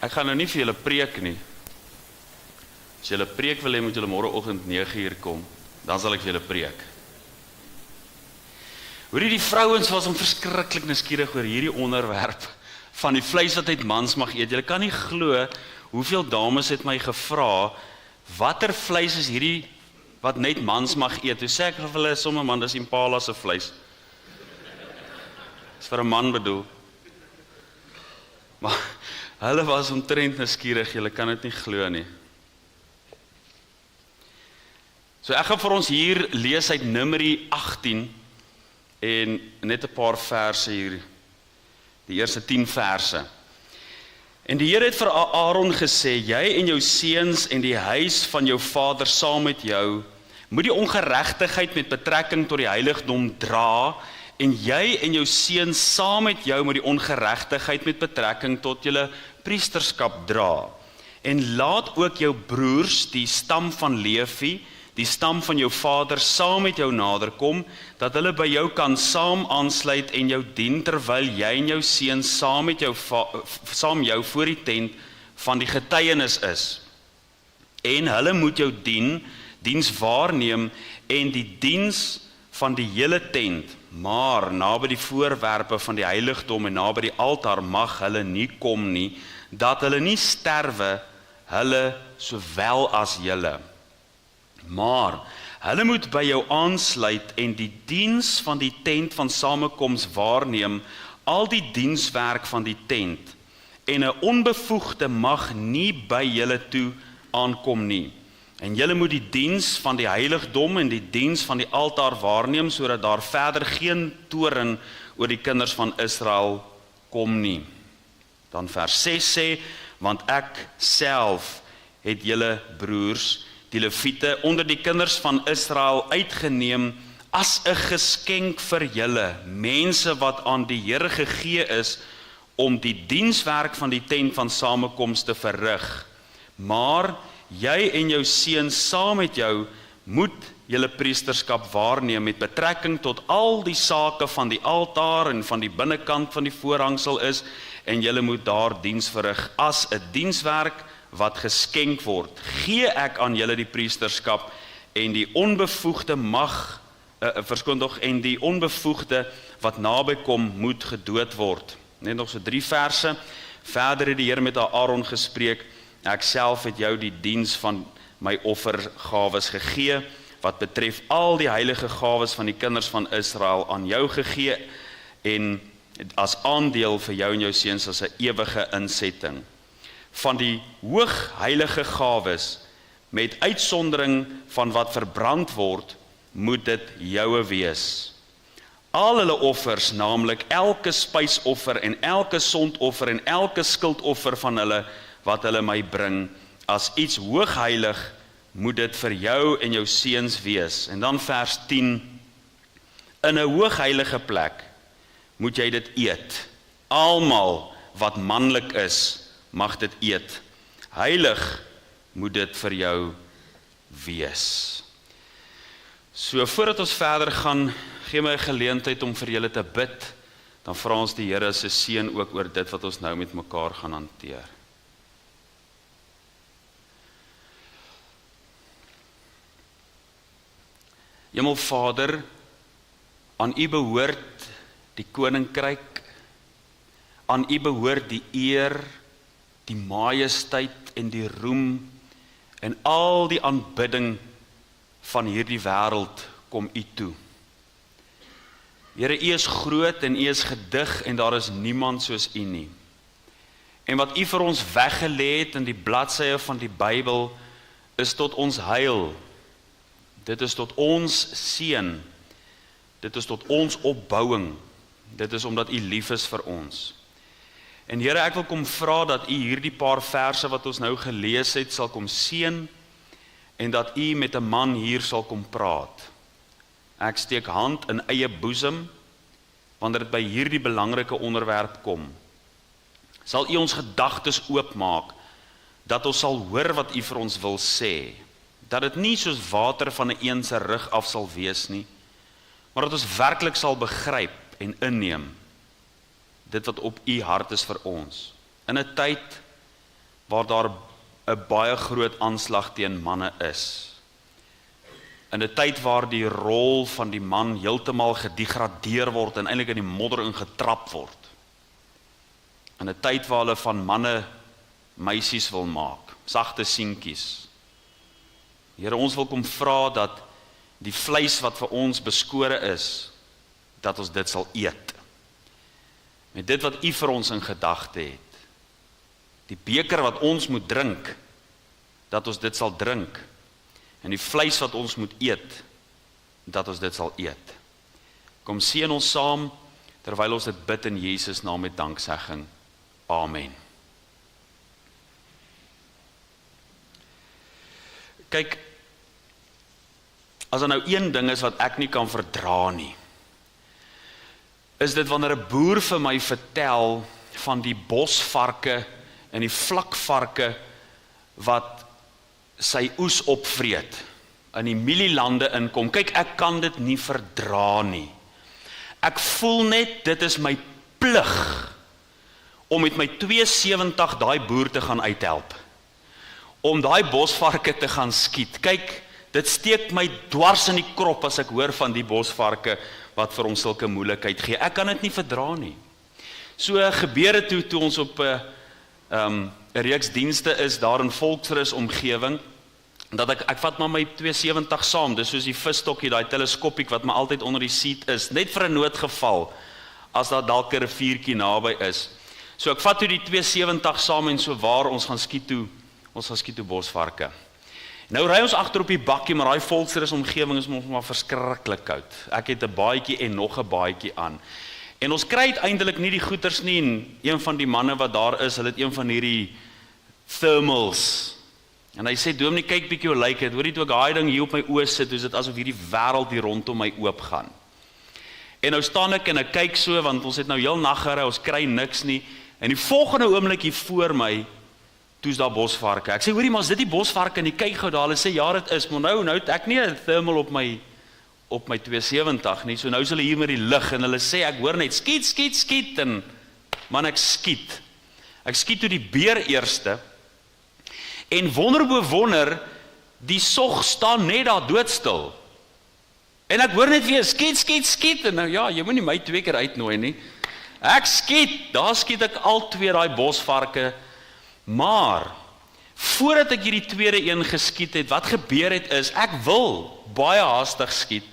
Ek gaan nou nie vir julle preek nie. As julle preek wil hê, moet julle môreoggend 9:00 kom. Dan sal ek vir julle preek. Hoorie, die vrouens was verskriklik nuuskierig oor hierdie onderwerp van die vleis wat uit mans mag eet. Julle kan nie glo hoeveel dames het my gevra, watter vleis is hierdie wat net mans mag eet? Toe sê ek vir hulle, sommige man, dis impala se vleis. Dis vir 'n man bedoel. Maar hulle was omtrent nuuskierig, julle kan dit nie glo nie. So ek gaan vir ons hier lees uit Numeri 18 en net 'n paar verse hier, die eerste 10 verse. En die Here het vir Aaron gesê, jy en jou seuns en die huis van jou vader saam met jou, moet die ongeregtigheid met betrekking tot die heiligdom dra, en jy en jou seuns saam met jou moet die ongeregtigheid met betrekking tot julle priesterskap dra. En laat ook jou broers, die stam van Levi, die stam van jou vader, saam met jou naderkom, dat hulle by jou kan saam aansluit en jou dien, terwyl jy en jou seuns saam met jou saam jou voor die tent van die getuienis is. En hulle moet jou diens waarneem en die diens van die hele tent, maar naby die voorwerpe van die heiligdom en naby die altaar mag hulle nie kom nie, dat hulle nie sterwe, hulle sowel as julle. Maar hulle moet by jou aansluit en die diens van die tent van samekoms waarneem, al die dienswerk van die tent, en 'n onbevoegde mag nie by julle toe aankom nie. En julle moet die diens van die heiligdom en die diens van die altaar waarneem, sodat daar verder geen toorn oor die kinders van Israel kom nie. Dan vers 6 sê, want ek self het julle broers, die Lewiete, onder die kinders van Israel uitgeneem as 'n geskenk vir julle, mense wat aan die Here gegee is, om die dienswerk van die tent van samekoms te verrig. Maar jy en jou seuns saam met jou moet julle priesterskap waarneem met betrekking tot al die sake van die altaar en van die binnekant van die voorhangsel is, en julle moet daar diens verrig as 'n dienswerk wat geskenk word. Gee ek aan julle die priesterskap en die onbevoegde en die onbevoegde wat naby kom moet gedood word. Net nog so 3 verse. Verder het die Here met Aaron gespreek, ek self het jou die diens van my offergawes gegee, wat betref al die heilige gawes van die kinders van Israel aan jou gegee, en as aandeel vir jou en jou seuns as 'n ewige insetting. Van die hoogheilige gawes, met uitsondering van wat verbrand word, moet dit joue wees. Al hulle offers, naamlik elke spysoffer en elke sondoffer en elke skuldoffer van hulle, wat hulle my bring, as iets hoogheilig, moet dit vir jou en jou seuns wees. En dan vers 10, in 'n hoogheilige plek, moet jy dit eet. Almal wat manlik is, mag dit eet. Heilig moet dit vir jou wees. So voordat ons verder gaan, gee my 'n geleentheid om vir julle te bid, dan vra ons die Here se seën ook oor dit wat ons nou met mekaar gaan hanteer. Hemelvader, aan U behoort die koninkryk, aan U behoort die eer, die majesteit en die roem, en al die aanbidding van hierdie wêreld kom U toe. Here, U is groot en U is gedig en daar is niemand soos U nie. En wat U vir ons weggelê het in die bladsye van die Bybel is tot ons heil. Dit is tot ons seën. Dit is tot ons opbouing. Dit is omdat U lief is vir ons. En Here, ek wil kom vra dat U hierdie paar verse wat ons nou gelees het, sal kom seën, en dat U met 'n man hier sal kom praat. Ek steek hand in eie boesem, wanneer dit by hierdie belangrike onderwerp kom. Sal U ons gedagtes oopmaak, dat ons sal hoor wat U vir ons wil sê, dat dit nie soos water van 'n een se rug af sal wees nie, maar dat ons werklik sal begryp en inneem dit wat op U hart is vir ons, in 'n tyd waar daar 'n baie groot aanslag teen manne is. In 'n tyd waar die rol van die man heeltemal gedegradeer word en eintlik in die modder ingetrap word. In 'n tyd waar hulle van manne meisies wil maak, sagte seentjies. Here, ons wil kom vra dat die vleis wat vir ons beskore is, dat ons dit sal eet. Met dit wat U vir ons in gedagte het. Die beker wat ons moet drink, dat ons dit sal drink. En die vleis wat ons moet eet, dat ons dit sal eet. Kom seën ons saam, terwyl ons dit bid in Jesus naam met danksegging. Amen. Kyk, as er nou een ding is wat ek nie kan verdra nie, is dit wanneer 'n boer vir my vertel van die bosvarke en die vlakvarke wat sy oes opvreet, in die mielielande inkom. Kyk, ek kan dit nie verdra nie. Ek voel net, dit is my plig, om met my 270 daai boer te gaan uithelp, om daai bosvarke te gaan skiet. Kyk, dit steek my dwars in die krop as ek hoor van die bosvarke, wat vir ons sulke moeilikheid gee. Ek kan dit nie verdra nie. So gebeur dit toe ons op 'n reeks dienste is, daar in Volksrus omgewing, dat ek vat maar my 270 saam, dis soos die visstokkie, daai teleskopiek wat my altyd onder die seat is, net vir 'n noodgeval, as daar dalk 'n riviertjie naby is. So ek vat toe die 270 saam en so waar ons gaan skiet toe bosvarke. Nou ry ons agter op die bakkie, maar daai Volksrus omgewing is maar verskriklik koud. Ek het 'n baadjie en nog 'n baadjie aan. En ons kry uiteindelik nie die goeters nie, en een van die manne wat daar is, hulle het een van hierdie thermals. En hy sê, Dominee, kyk bietjie hoe lyk dit. Hoor jy toe ek daai ding hier op my oë sit, is dit asof hierdie wêreld hier rondom my oop gaan. En nou staan ek en ek kyk so, want ons het nou heel nag gery, ons kry niks nie. En die volgende oomblik hier voor my, toe's daar bosvarke. Ek sê, hoorie, maar is dit die bosvarke? En die kyk gou daar, hulle sê, ja, dit is, maar nou het ek nie 'n thermal op my 270 nie, so nou is hulle hier met die lig, en hulle sê, ek hoor net, skiet, en man, ek skiet toe die beer eerste, en wonder bo wonder, die sog staan net daar doodstil, en ek hoor net weer, skiet, en nou ja, jy moet nie my 2 keer uitnooi nie, ek daar skiet ek al 2 daai bosvarke, maar, voordat ek hierdie tweede een geskiet het, wat gebeur het is, ek wil baie haastig skiet,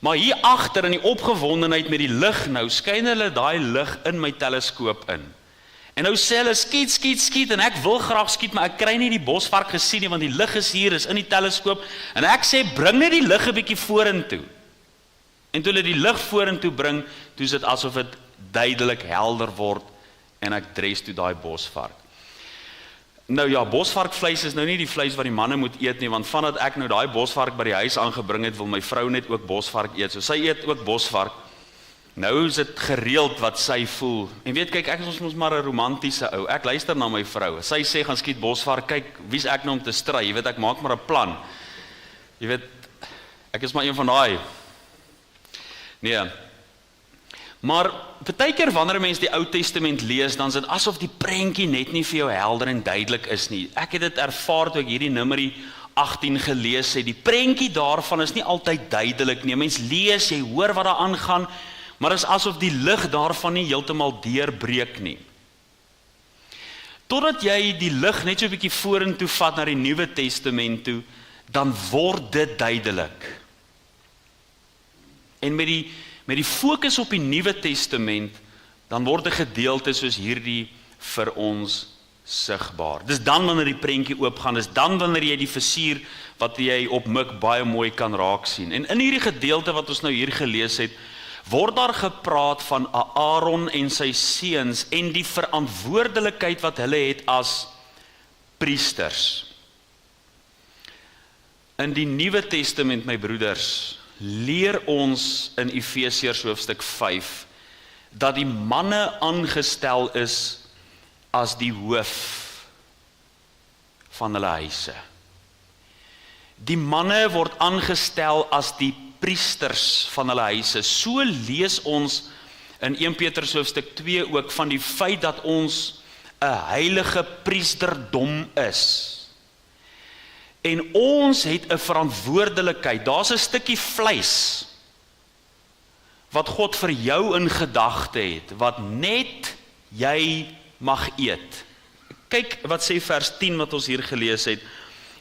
maar hier agter in die opgewondenheid met die lig nou, skyn hulle daai lig in my teleskoop in. En nou sê hulle, skiet, en ek wil graag skiet, maar ek kry nie die bosvark gesien nie, want die lig is hier, is in die teleskoop, en ek sê, bring net die lig 'n bietjie vorentoe. En toe hulle die lig vorentoe bring, toe is dit asof dit duidelik helder word, en ek dres toe daai bosvark. Nou ja, bosvarkvleis is nou nie die vleis wat die manne moet eet nie, want vandat ek nou daai bosvark by die huis aangebring het, wil my vrou net ook bosvark eet, so sy eet ook bosvark. Nou is dit gereeld wat sy voel, en weet, kyk, ek is ons maar 'n romantiese ou, ek luister na my vrou, sy sê, gaan skiet bosvark, kyk, wie's ek nou om te stry, jy weet, ek maak maar 'n plan, jy weet, ek is maar een van daai, nee, maar partykeer wanneer mens die Ou Testament lees, dan is dit asof die prentjie net nie vir jou helder en duidelik is nie. Ek het dit ervaar toe ek hierdie Numeri 18 gelees het. Die prentjie daarvan is nie altyd duidelik nie. Mens lees, jy hoor wat daar aangaan, maar is asof die lig daarvan nie heeltemal deurbreek nie. Totdat jy die lig net so 'n bietjie vorentoe vat na die Nuwe Testament toe, dan word dit duidelik. En met die fokus op die Nuwe Testament, dan word 'n gedeelte soos hierdie vir ons sigbaar. Dis dan wanneer die prentjie oopgaan, dis dan wanneer jy die versier wat jy opmik baie mooi kan raak sien. En in hierdie gedeelte wat ons nou hier gelees het, word daar gepraat van Aaron en sy seuns en die verantwoordelikheid wat hulle het as priesters. In die Nuwe Testament, my broeders, leer ons in Efesiërs hoofstuk 5 dat die manne aangestel is as die hoof van hulle huise. Die manne word aangestel as die priesters van hulle huise. So lees ons in 1 Petrus hoofstuk 2 ook van die feit dat ons 'n heilige priesterdom is. En ons het 'n verantwoordelikheid, daar's 'n stukkie vleis, wat God vir jou in gedagte het, wat net jy mag eet. Kyk wat sê vers 10 wat ons hier gelees het,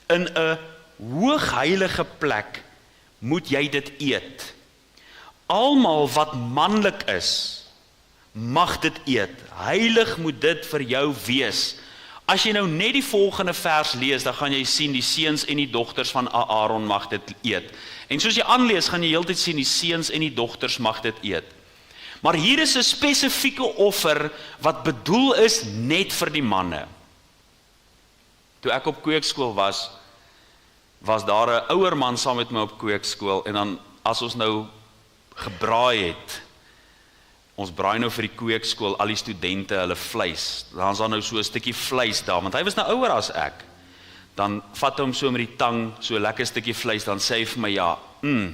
in 'n hoogheilige plek moet jy dit eet. Almal wat manlik is, mag dit eet. Heilig moet dit vir jou wees. As jy nou net die volgende vers lees, dan gaan jy sien die seuns en die dogters van Aaron mag dit eet. En soos jy aanlees, gaan jy heeltyd sien die seuns en die dogters mag dit eet. Maar hier is 'n spesifieke offer wat bedoel is net vir die manne. Toe ek op kweekskool was daar 'n ouer man saam met my op kweekskool, en dan as ons nou gebraai het, ons braai nou vir die kweekskool, al die studente hulle vleis, dan is daar nou so 'n stukkie vleis daar, want hy was nou ouer as ek, dan vat hy hom so met die tang, so 'n lekker stukkie vleis, dan sê hy vir my, ja,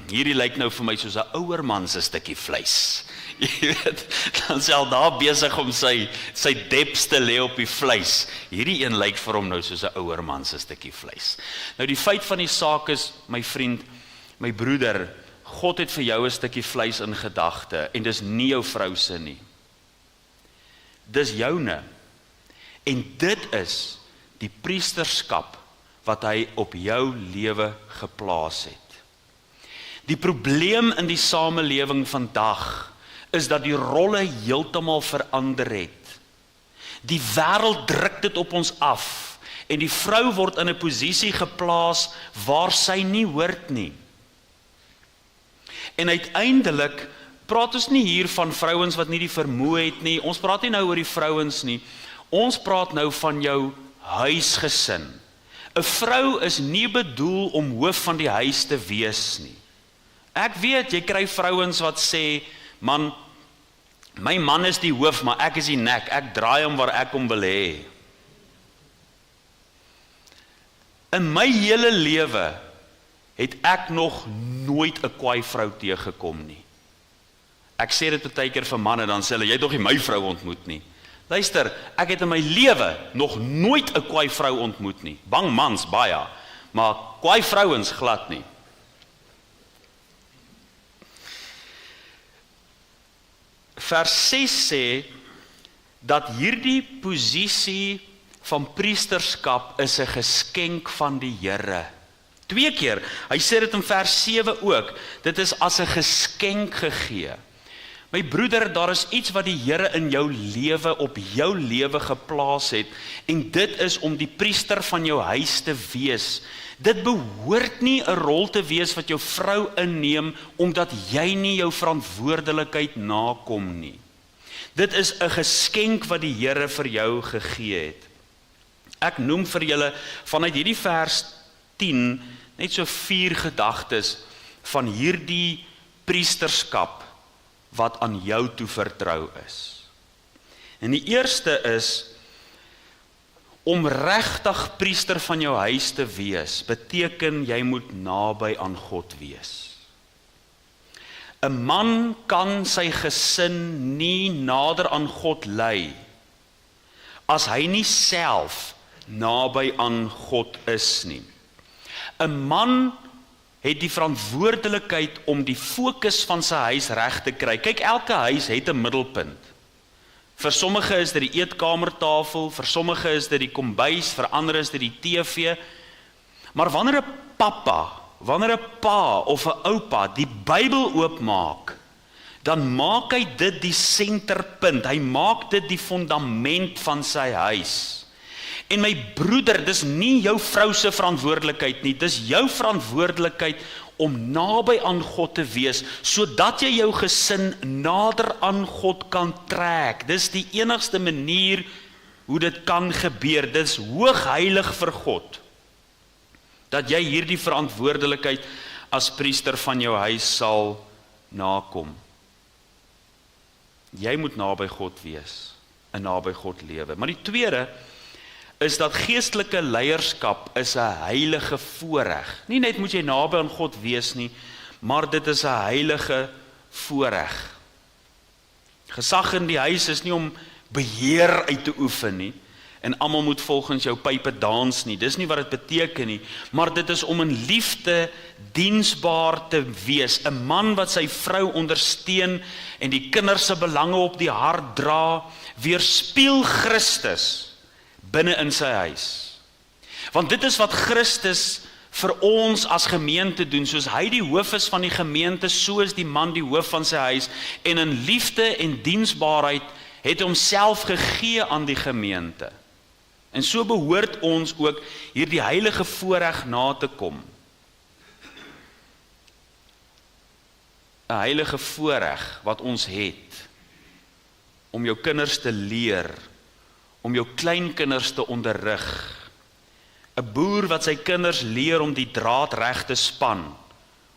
hierdie lyk nou vir my soos 'n ouer man se stukkie vleis. Jy weet, dan is hy al daar besig om sy deps te lê op die vleis. Hierdie een lyk vir hom nou soos 'n ouer man se stukkie vleis. Nou die feit van die saak is, my vriend, my broeder, God het vir jou 'n stukkie vleis in gedagte, en dis nie jou vrou se nie. Dis joune. En dit is die priesterskap wat hy op jou lewe geplaas het. Die probleem in die samelewing vandag is dat die rolle heeltemal verander het. Die wêreld druk dit op ons af, en die vrou word in 'n posisie geplaas waar sy nie hoort nie. En uiteindelik praat ons nie hier van vrouens wat nie die vermoë het nie, ons praat nie nou oor die vrouens nie, ons praat nou van jou huisgesin. 'n Vrou is nie bedoel om hoof van die huis te wees nie. Ek weet, jy kry vrouens wat sê, man, my man is die hoof, maar ek is die nek, ek draai hom waar ek hom wil hê. In my hele lewe het ek nog nooit 'n kwaai vrou teëgekom nie. Ek sê dit baie keer vir manne, dan sê hulle, jy het nog nie my vrou ontmoet nie. Luister, ek het in my lewe nog nooit 'n kwaai vrou ontmoet nie. Bang mans baie, maar kwaai vrouens glad nie. Vers 6 sê dat hierdie posisie van priesterskap is 'n geskenk van die Here. 2 keer, hy sê dit in vers 7 ook, dit is as 'n geskenk gegee. My broeder, daar is iets wat die Here in jou lewe, op jou lewe geplaas het, en dit is om die priester van jou huis te wees. Dit behoort nie 'n rol te wees wat jou vrou inneem, omdat jy nie jou verantwoordelikheid nakom nie. Dit is 'n geskenk wat die Here vir jou gegee het. Ek noem vir julle vanuit hierdie vers 10 net so 4 gedagtes van hierdie priesterskap wat aan jou toevertrou is. En die eerste is, om regtig priester van jou huis te wees, beteken jy moet naby aan God wees. 'n Man kan sy gesin nie nader aan God lei, as hy nie self naby aan God is nie. 'n Man het die verantwoordelikheid om die fokus van sy huis reg te kry. Kyk, elke huis het 'n middelpunt. Vir sommige is dit die eetkamertafel, vir sommige is dit die kombuis, vir ander is dit die TV. Maar wanneer 'n pa of 'n oupa die Bybel oopmaak, dan maak hy dit die senterpunt. Hy maak dit die fundament van sy huis. En my broeder, dis nie jou vrou se verantwoordelikheid nie, dis jou verantwoordelikheid om naby aan God te wees, sodat jy jou gesin nader aan God kan trek. Dis die enigste manier hoe dit kan gebeur. Dis hoogheilig vir God, dat jy hierdie verantwoordelikheid as priester van jou huis sal nakom. Jy moet naby God wees, en naby God lewe. Maar die tweede is dat geestelike leierskap is 'n heilige voorreg. Nie net moet jy naby aan God wees nie, maar dit is 'n heilige voorreg. Gesag in die huis is nie om beheer uit te oefen nie, en almal moet volgens jou pype dans nie. Dis nie wat dit beteken nie, maar dit is om in liefde diensbaar te wees. 'n Man wat sy vrou ondersteun en die kinders se belange op die hart dra, weerspieël Christus binne in sy huis. Want dit is wat Christus vir ons as gemeente doen, soos hy die hoof is van die gemeente, so is die man die hoof van sy huis, en in liefde en diensbaarheid het homself gegee aan die gemeente. En so behoort ons ook hierdie heilige voorreg na te kom. 'n Heilige voorreg wat ons het, om jou kinders te leer, om jou kleinkinders te onderrig. 'n Boer wat sy kinders leer om die draad reg te span,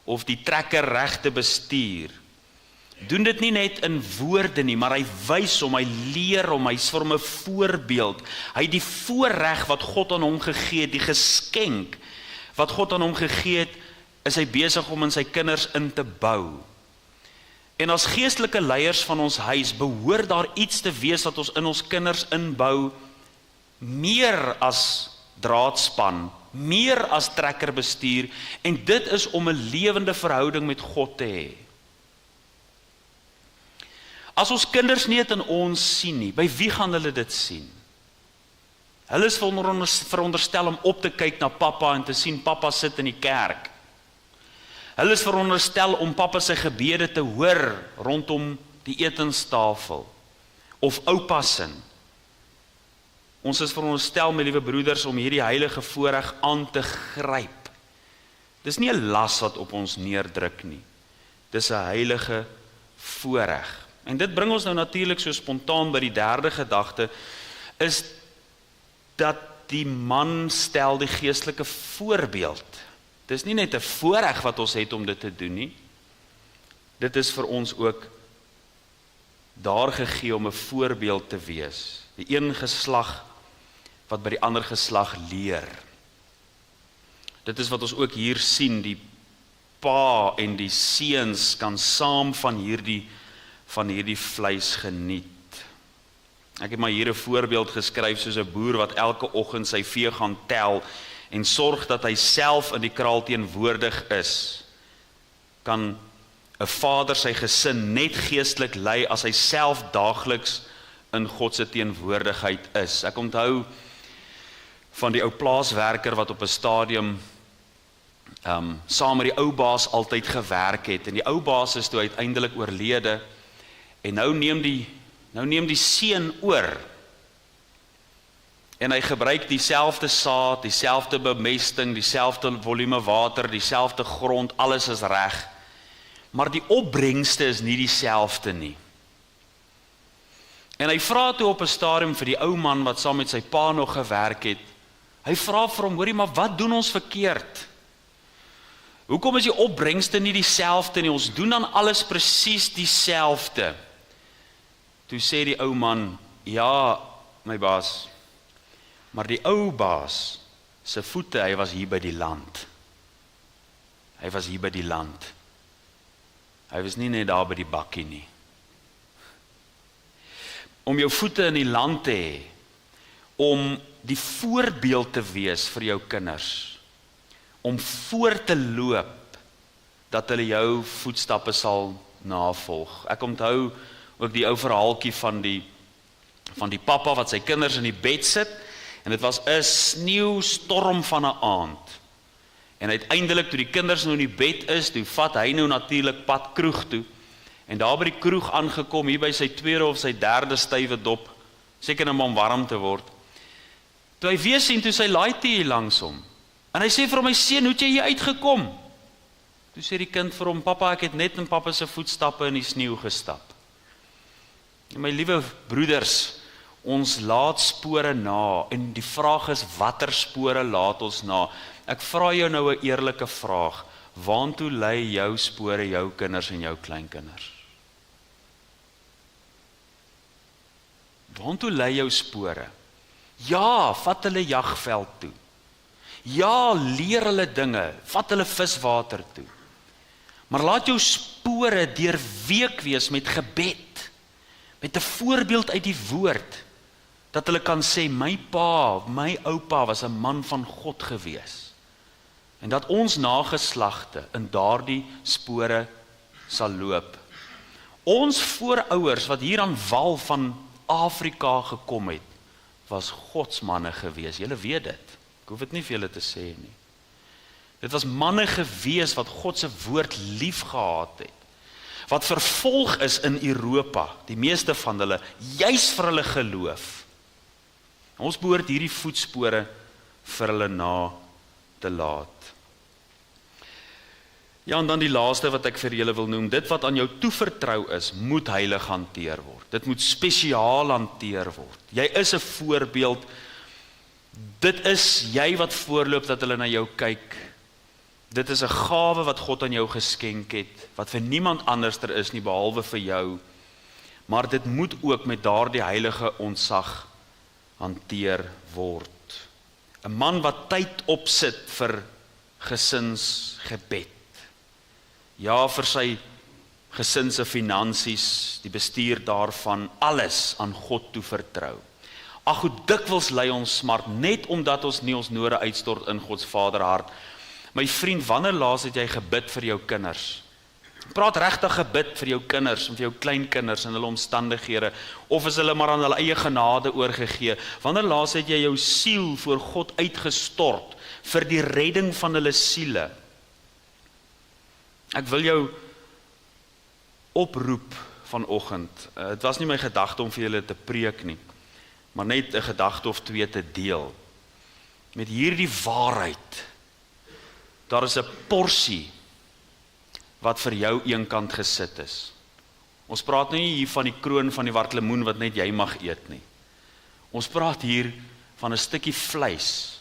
of die trekker reg te bestuur, doen dit nie net in woorde nie, maar hy wys hom, hy leer hom, hy is vir hom 'n voorbeeld. Hy het die voorreg wat God aan hom gegee het, die geskenk wat God aan hom gegee het, is hy besig om in sy kinders in te bou. En as geestelike leiers van ons huis, behoort daar iets te wees wat ons in ons kinders inbou, meer as draadspan, meer as trekkerbestuur, en dit is om 'n lewende verhouding met God te hê. As ons kinders nie dit in ons sien nie, by wie gaan hulle dit sien? Hulle is veronderstel om op te kyk na pappa en te sien pappa sit in die kerk. Hulle is veronderstel om pappa sy gebede te hoor rondom die etenstafel, of oupa se. Ons is veronderstel, my liewe broeders, om hierdie heilige voorreg aan te gryp. Dis nie 'n las wat op ons neerdruk nie. Dis 'n heilige voorreg. En dit bring ons nou natuurlik so spontaan by die derde gedagte, is dat die man stel die geestelike voorbeeld. Dis nie net 'n voorreg wat ons het om dit te doen nie. Dit is vir ons ook daar gegee om 'n voorbeeld te wees. Die een geslag wat by die ander geslag leer. Dit is wat ons ook hier sien, die pa en die seuns kan saam van hierdie vleis geniet. Ek het maar hier 'n voorbeeld geskryf soos 'n boer wat elke oggend sy vee gaan tel en sorg dat hy self in die kraal teenwoordig is. Kan 'n vader sy gesin net geestelik lei as hy self daagliks in God se teenwoordigheid is. Ek onthou van die ou plaaswerker wat op 'n stadium saam met die ou baas altyd gewerk het, en die ou baas is toe uiteindelik oorlede, en nou neem die seun oor, en hy gebruik dieselfde saad, dieselfde bemesting, dieselfde volume water, dieselfde grond, alles is reg, maar die opbrengste is nie dieselfde nie. En hy vra toe op 'n stadium vir die ou man wat saam met sy pa nog gewerk het, hy vra vir hom, hoorie, maar wat doen ons verkeerd? Hoekom is die opbrengste nie dieselfde nie? Ons doen dan alles presies dieselfde. Toe sê die ou man, ja, my baas, maar die ou baas se voete, hy was hier by die land. Hy was hier by die land. Hy was nie net daar by die bakkie nie. Om jou voete in die land te hê, om die voorbeeld te wees vir jou kinders, om voor te loop, dat hulle jou voetstappe sal navolg. Ek onthou ook die ou verhaaltjie van die pappa wat sy kinders in die bed sit, en dit was 'n sneeustorm van 'n aand. En uiteindelik toe die kinders nou in die bed is, toe vat hy nou natuurlik pad kroeg toe, en daar by die kroeg aangekom, hier by sy tweede of sy derde stywe dop, seker nou om warm te word, toe hy weer sien, toe sy laaitjie hier langs hom, en hy sê vir hom, my seun, hoe het jy hier uitgekom? Toe sê die kind vir hom, pappa, ek het net in pappa se voetstappe in die sneeu gestap. En my liewe broeders, ons laat spore na, en die vraag is, watter spore laat ons na? Ek vra jou nou 'n eerlike vraag, waantoe lei jou spore jou kinders en jou kleinkinders? Waantoe lei jou spore? Ja, vat hulle jagveld toe. Ja, leer hulle dinge, vat hulle viswater toe. Maar laat jou spore deurweek wees met gebed, met 'n voorbeeld uit die woord, dat hulle kan sê, my pa, my oupa was 'n man van God gewees. En dat ons nageslagte in daardie spore sal loop. Ons voorouers wat hier aan wal van Afrika gekom het, was godsmanne gewees. Julle weet dit. Ek hoef dit nie vir julle te sê nie. Dit was manne gewees wat God se woord lief gehad het. Wat vervolg is in Europa, die meeste van hulle, juis vir hulle geloof. Ons behoort hierdie voetspore vir hulle na te laat. Ja, en dan die laaste wat ek vir julle wil noem, dit wat aan jou toevertrou is, moet heilig hanteer word. Dit moet spesiaal hanteer word. Jy is 'n voorbeeld. Dit is jy wat voorloop dat hulle na jou kyk. Dit is 'n gawe wat God aan jou geskenk het, wat vir niemand anderster is nie, behalwe vir jou. Maar dit moet ook met daardie heilige ontzag hanteer word. 'n Man wat tyd opsit vir gesinsgebed. Ja, vir sy gesin se finansies, die bestuur daarvan, alles aan God toe vertrou. Ag, hoe dikwels lei ons smart, net omdat ons nie ons noorde uitstort in God se Vaderhart. My vriend, wanneer laas het jy gebid vir jou kinders? Praat regtig gebid vir jou kinders, en vir jou kleinkinders, en hulle omstandighede, of is hulle maar aan hulle eie genade oorgegee? Wanneer laas het jy jou siel voor God uitgestort, vir die redding van hulle siele? Ek wil jou oproep vanoggend. Het was nie my gedagte om vir julle te preek nie, maar net 'n gedagte of twee te deel. Met hierdie waarheid, daar is 'n porsie wat vir jou eenkant gesit is. Ons praat nie hier van die kroon van die wartlemoen wat net jy mag eet nie. Ons praat hier van 'n stukkie vleis,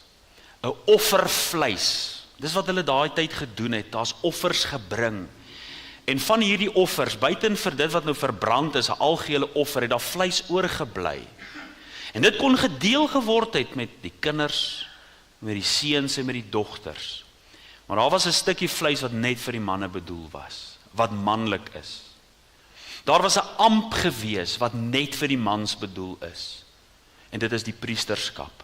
'n offervleis. Dis wat hulle daai tyd gedoen het, daar's offers gebring. En van hierdie offers, buiten vir dit wat nou verbrand is, 'n algehele offer, het daar vleis oorgebly. En dit kon gedeel geword het met die kinders, met die seuns en met die dogters. Maar daar was 'n stukkie vleis wat net vir die manne bedoel was, wat manlik is. Daar was 'n amp gewees wat net vir die mans bedoel is. En dit is die priesterskap.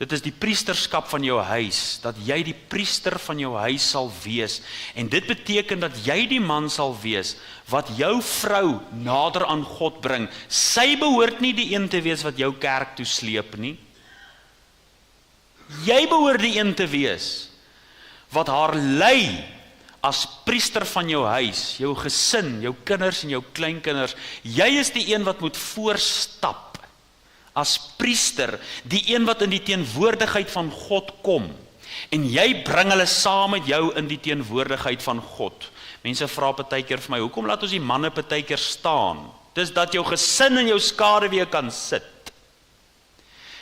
Dit is die priesterskap van jou huis, dat jy die priester van jou huis sal wees. En dit beteken dat jy die man sal wees, wat jou vrou nader aan God bring. Sy behoort nie die een te wees wat jou kerk toe sleep nie. Jy behoort die een te wees, wat haar lei as priester van jou huis, jou gesin, jou kinders en jou kleinkinders. Jy is die een wat moet voorstap as priester, die een wat in die teenwoordigheid van God kom. En jy bring hulle saam met jou in die teenwoordigheid van God. Mense vra partykeer vir my, hoekom laat ons die manne partykeer staan? Dis dat jou gesin in jou skaduwee kan sit.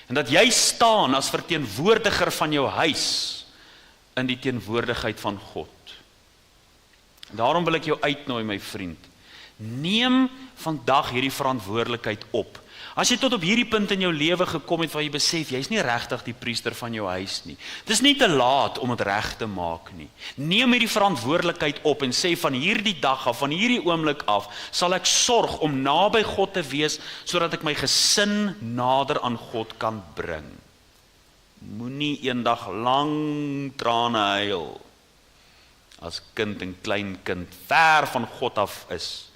En dat jy staan as verteenwoordiger van jou huis in die teenwoordigheid van God. Daarom wil ek jou uitnooi, my vriend. Neem vandag hierdie verantwoordelikheid op. As jy tot op hierdie punt in jou lewe gekom het waar jy besef, jy is nie regtig die priester van jou huis nie. Dit is nie te laat om dit reg te maak nie. Neem hierdie verantwoordelikheid op en sê van hierdie dag af, van hierdie oomblik af, sal ek sorg om naby God te wees, sodat ek my gesin nader aan God kan bring. Moenie eendag lang trane huil, as kind en kleinkind ver van God af is,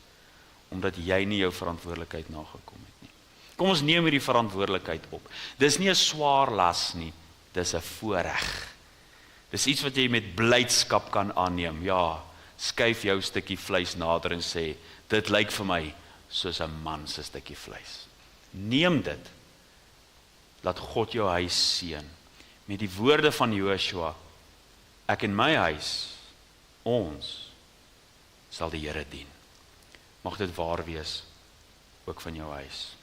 omdat jy nie jou verantwoordelikheid nagekom het nie. Kom ons neem hierdie verantwoordelikheid op. Dis nie 'n swaar las nie, dis 'n voorreg. Dis iets wat jy met blydskap kan aanneem. Ja, skuif jou stukkie vleis nader en sê, dit lyk vir my soos 'n man se stukkie vleis. Neem dit. Laat God jou huis seën. Met die woorde van Joshua, ek en my huis, ons sal die Here dien. Mag dit waar wees, ook van jou huis.